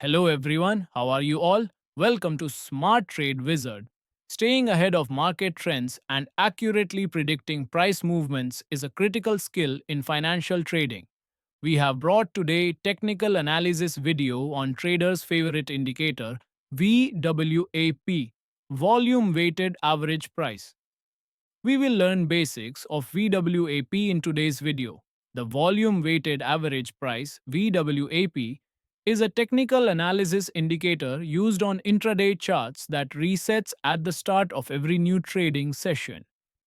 Hello everyone, how are you all? Welcome to Smart Trade Wizard. Staying ahead of market trends and accurately predicting price movements is a critical skill in financial trading. We have brought today technical analysis video on traders' favorite indicator VWAP, volume weighted average price. We will learn basics of VWAP in today's video. The volume weighted average price VWAP is a technical analysis indicator used on intraday charts that resets at the start of every new trading session.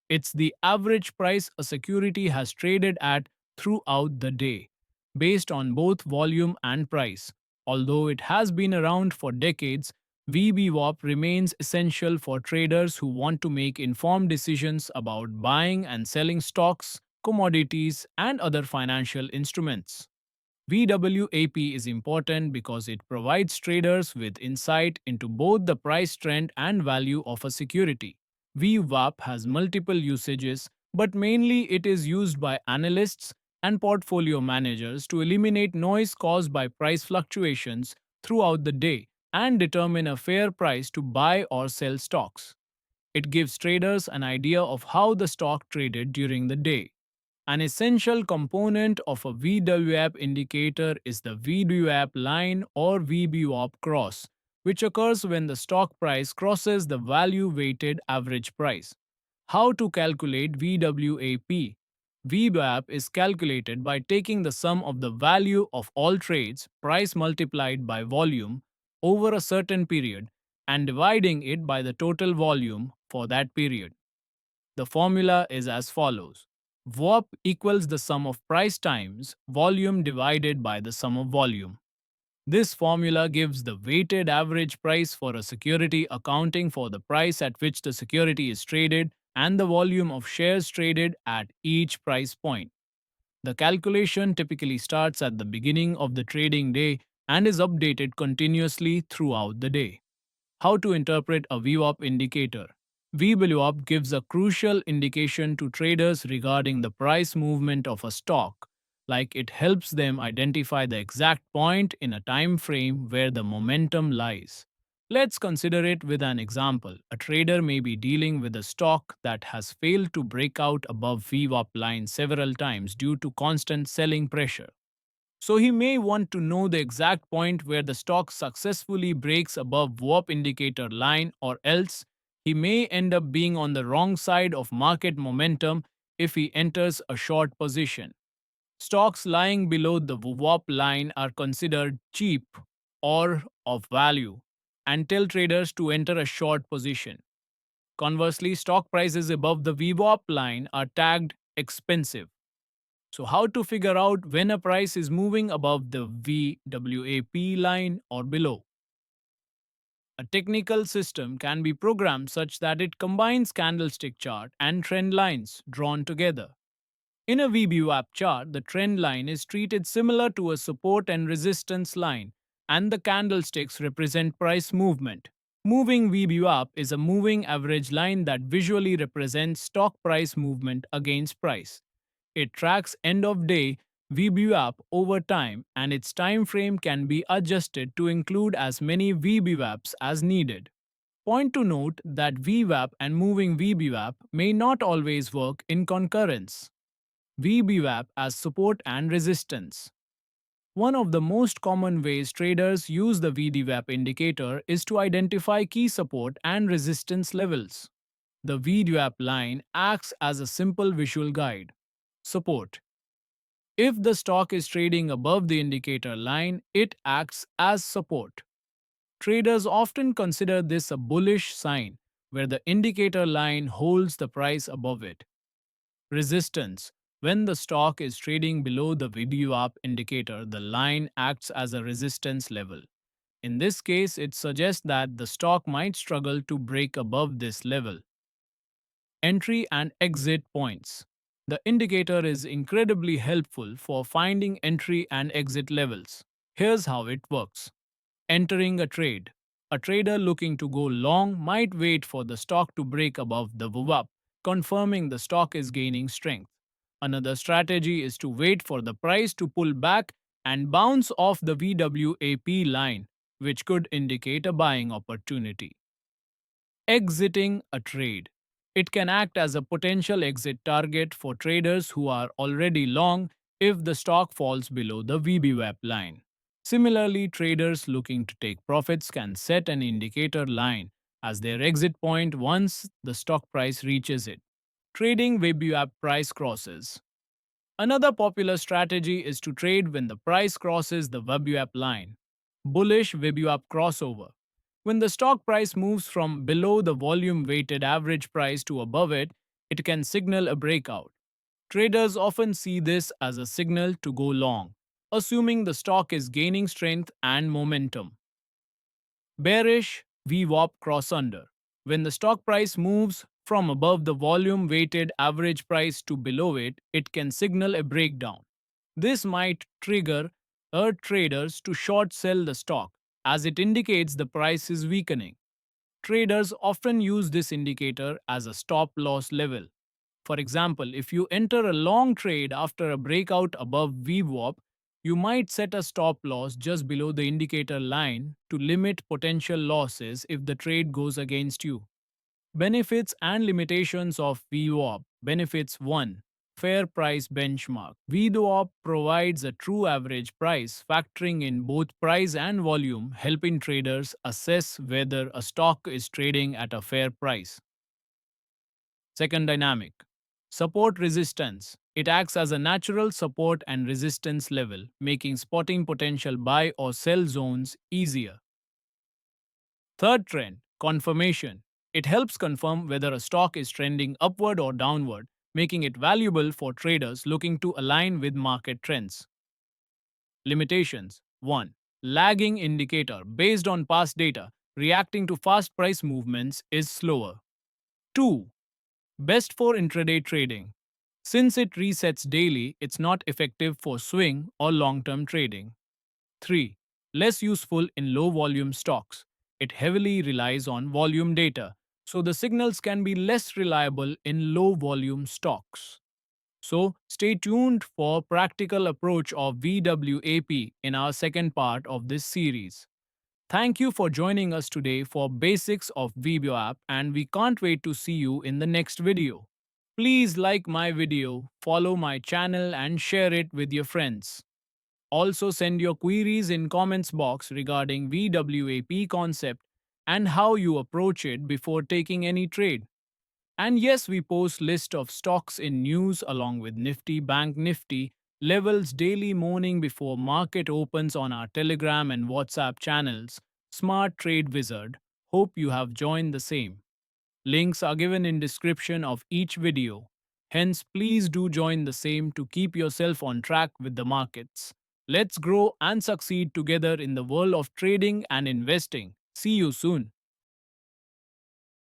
It's the average price a security has traded at throughout the day, based on both volume and price. Although it has been around for decades, VWAP remains essential for traders who want to make informed decisions about buying and selling stocks, commodities, and other financial instruments. VWAP is important because it provides traders with insight into both the price trend and value of a security. VWAP has multiple usages, but mainly it is used by analysts and portfolio managers to eliminate noise caused by price fluctuations throughout the day and determine a fair price to buy or sell stocks. It gives traders an idea of how the stock traded during the day. An essential component of a VWAP indicator is the VWAP line or VWAP cross, which occurs when the stock price crosses the value weighted average price. How to calculate VWAP? VWAP is calculated by taking the sum of the value of all trades, price multiplied by volume, over a certain period and dividing it by the total volume for that period. The formula is as follows. VWAP equals the sum of price times volume divided by the sum of volume. This formula gives the weighted average price for a security accounting for the price at which the security is traded and the volume of shares traded at each price point. The calculation typically starts at the beginning of the trading day and is updated continuously throughout the day. How to interpret a VWAP indicator? VWAP gives a crucial indication to traders regarding the price movement of a stock, like it helps them identify the exact point in a time frame where the momentum lies. Let's consider it with an example. A trader may be dealing with a stock that has failed to break out above VWAP line several times due to constant selling pressure. So he may want to know the exact point where the stock successfully breaks above VWAP indicator line, or else he may end up being on the wrong side of market momentum if he enters a short position. Stocks lying below the VWAP line are considered cheap or of value and tell traders to enter a short position. Conversely, stock prices above the VWAP line are tagged expensive. So, how to figure out when a price is moving above the VWAP line or below? A technical system can be programmed such that it combines candlestick chart and trend lines drawn together. In a VWAP chart, the trend line is treated similar to a support and resistance line, and the candlesticks represent price movement. Moving VWAP is a moving average line that visually represents stock price movement against price. It tracks end of day VWAP over time, and its time frame can be adjusted to include as many VWAPs as needed. Point to note that VWAP and moving VWAP may not always work in concurrence. VWAP as support and resistance. One of the most common ways traders use the VWAP indicator is to identify key support and resistance levels. The VWAP line acts as a simple visual guide. Support. If the stock is trading above the indicator line, it acts as support. Traders often consider this a bullish sign, where the indicator line holds the price above it. Resistance. When the stock is trading below the VWAP indicator, the line acts as a resistance level. In this case, it suggests that the stock might struggle to break above this level. Entry and exit points. The indicator is incredibly helpful for finding entry and exit levels. Here's how it works. Entering a trade. A trader looking to go long might wait for the stock to break above the VWAP, confirming the stock is gaining strength. Another strategy is to wait for the price to pull back and bounce off the VWAP line, which could indicate a buying opportunity. Exiting a trade. It can act as a potential exit target for traders who are already long if the stock falls below the VWAP line. Similarly, traders looking to take profits can set an indicator line as their exit point once the stock price reaches it. Trading VWAP price crosses. Another popular strategy is to trade when the price crosses the VWAP line. Bullish VWAP crossover. When the stock price moves from below the volume weighted average price to above it, it can signal a breakout. Traders often see this as a signal to go long, assuming the stock is gaining strength and momentum. Bearish VWAP cross under. When the stock price moves from above the volume weighted average price to below it, it can signal a breakdown. This might trigger traders to short sell the stock as it indicates the price is weakening. Traders often use this indicator as a stop loss level. For example, if you enter a long trade after a breakout above VWAP, you might set a stop loss just below the indicator line to limit potential losses if the trade goes against you. Benefits and limitations of VWAP. Benefits 1. Fair price benchmark. VWAP provides a true average price, factoring in both price and volume, helping traders assess whether a stock is trading at a fair price. Second dynamic. Support resistance. It acts as a natural support and resistance level, making spotting potential buy or sell zones easier. Third trend, confirmation. It helps confirm whether a stock is trending upward or downward, making it valuable for traders looking to align with market trends. Limitations 1. Lagging indicator. Based on past data, reacting to fast price movements is slower. 2. Best for intraday trading. Since it resets daily, it's not effective for swing or long term trading. 3. Less useful in low volume stocks. It heavily relies on volume data, so the signals can be less reliable in low volume stocks. So, stay tuned for practical approach of VWAP in our second part of this series. Thank you for joining us today for basics of VWAP, and we can't wait to see you in the next video. Please like my video, follow my channel and share it with your friends. Also send your queries in comments box regarding VWAP concept and how you approach it before taking any trade. And yes, we post list of stocks in news along with Nifty, Banknifty levels daily morning before market opens on our Telegram and WhatsApp channels, Smart Trade Wizard. Hope you have joined the same. Links are given in description of each video. Hence, please do join the same to keep yourself on track with the markets. Let's grow and succeed together in the world of trading and investing. See you soon.